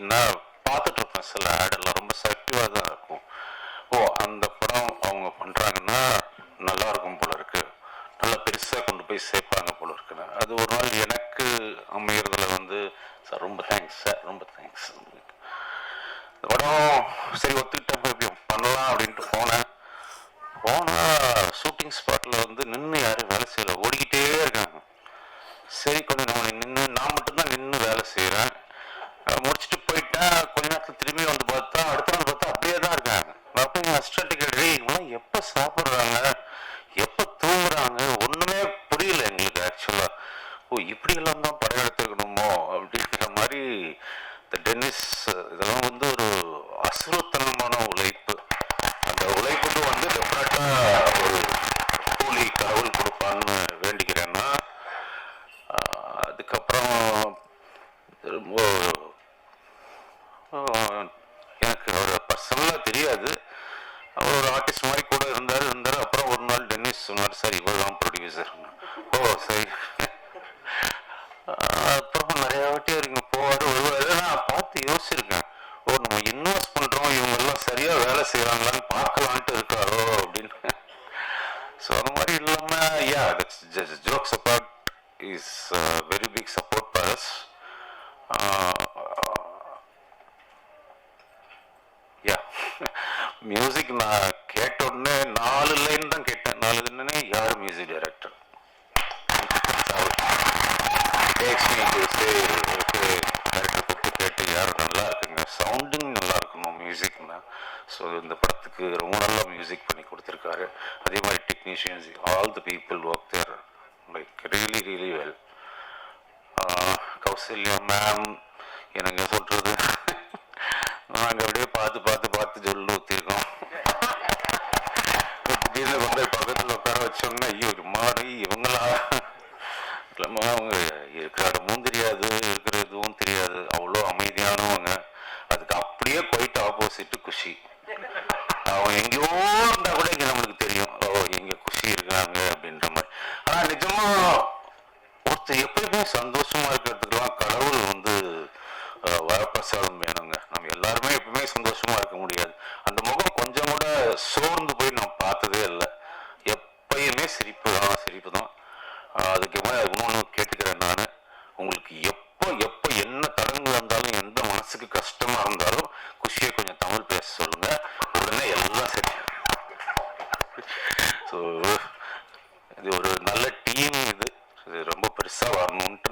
ஏன்னா பார்த்துட்டு இருப்பேன் சில ஆடெல்லாம் ரொம்ப சக்டிவாக தான் இருக்கும். ஓ அந்த படம் அவங்க பண்ணுறாங்கன்னா நல்லா இருக்கும் போல இருக்கு, நல்லா பெருசாக கொண்டு போய் சேர்ப்பாங்க போல இருக்குன்னு அது ஒரு நாள் எனக்கு அமையறதுல வந்து சார் ரொம்ப தேங்க்ஸ் சார், ரொம்ப தேங்க்ஸ். இந்த படம் சரி ஒத்துக்கிட்டேன் எப்படி பண்ணலாம் அப்படின்ட்டு போனேன். போனால் ஷூட்டிங் ஸ்பாட்டில் வந்து நின்று யாரும் வேலை செய்யலை, ஓடிக்கிட்டே இருக்காங்க. சரி கொஞ்சம் நம்ம நின்று நான் மட்டும்தான் நின்று வேலை செய்கிறேன். முடிச்சுட்டு போயிட்டேன். கொஞ்ச நேரத்தில் திரும்பி வந்து பார்த்தா அடுத்த நாள் பார்த்தா அப்படியே தான் இருக்காங்க. நான் போய் எங்கள் அசிஸ்டன்ட் கேட்டேன், இவங்களாம் எப்போ சாப்பிட்றாங்க எப்போ தூங்குறாங்க ஒன்றுமே புரியல எங்களுக்கு ஆக்சுவலாக. ஓ இப்படியெல்லாம் தான் படம் எடுத்துக்கணுமோ அப்படிங்கிற மாதிரி. இந்த டென்னிஸ் இதெல்லாம் வந்து ஒரு அசுரத்தனமான உழைப்பு. அந்த உழைப்புக்கு வந்து டெஃபினட்டாக ஒரு கூலி கடவுள் கொடுப்பான்னு வேண்டிக்கிறேன்னா. அதுக்கப்புறம் ரொம்ப எனக்கு ஒரு பர்சனலாக தெரியாது, அவர் ஒரு ஆர்டிஸ்ட் மாதிரி கூட இருந்தார். அப்புறம் ஒரு நாள் டென்னிஸ் சொன்னார், சார் இவர் தான் ப்ரொடியூசர். ஓ சரி. அப்புறம் நிறைய வாட்டி அவருங்க போவார் வருவார். நான் பார்த்து யோசிச்சிருக்கேன், ஓ நம்ம இன்வெஸ்ட் பண்ணுறோம் இவங்கெல்லாம் சரியாக வேலை செய்கிறாங்களான்னு பார்க்கலான்ட்டு இருக்காரோ அப்படின்னு. ஸோ அந்த மாதிரி இல்லாமல் yeah that's jokes apart is very big support for us. Yeah music நான் கேட்ட உடனே 4 லைன் தான் கேட்டேன். 4 லைனே யார் மியூசிக் டைரக்டர் டைரக்டர் கூப்பிட்டு கேட்டு யார் நல்லா இருக்குங்க, சவுண்டிங் நல்லா இருக்கணும் மியூசிக்னா. ஸோ இந்த படத்துக்கு ரொம்ப நல்லா மியூசிக் பண்ணி கொடுத்துருக்காரு. அதே மாதிரி technicians all the people work there like really really well. Kausalya ma'am எனக்கு சொல்கிறது, நாங்கள் அப்படியே பார்த்து பார்த்து பார்த்து சொல்லு ஊற்றிருக்கோம். திடீர்னு வந்து பக்கத்தில் உட்கார வச்சோம்னா ஐயோ மாடி இவங்களா இல்லைம்மா, அவங்க இருக்கிற இடமும் தெரியாது இருக்கிற இதுவும் தெரியாது, அவ்வளோ அமைதியானவங்க. அதுக்கு அப்படியே குவைட் ஆப்போசிட்டு குஷி. அவங்க எங்கேயோ இருந்தால் கூட இங்கே நம்மளுக்கு தெரியும், ஓ இங்கே குஷி இருக்காங்க அப்படின்ற மாதிரி. ஆனால் நிஜமாக ஒருத்தர் எப்பயுமே சந்தோஷமா இருக்கிறதுக்கெல்லாம் கடவுள் வந்து வரப்பிரசாதம் வேணுங்க. நம்ம எல்லாருமே எப்பவுமே சந்தோஷமா இருக்க முடியாது. அந்த முகம் கொஞ்சம் கூட சோர்ந்து போய் நான் பார்த்ததே இல்லை, எப்பயுமே சிரிப்பு தான் சிரிப்பு தான். அதுக்கு இன்னொன்று கேட்டுக்கிறேன் நான், உங்களுக்கு எப்போ எப்போ என்ன தடங்கள் இருந்தாலும் எந்த மனசுக்கு கஷ்டமா இருந்தாலும் குஷியை கொஞ்சம் தமிழ் பேச சொல்லுங்க, உடனே எல்லாம் சரி. ஸோ இது ஒரு நல்ல டீம், இது ரொம்ப பெருசாக வரணும்ன்ட்டு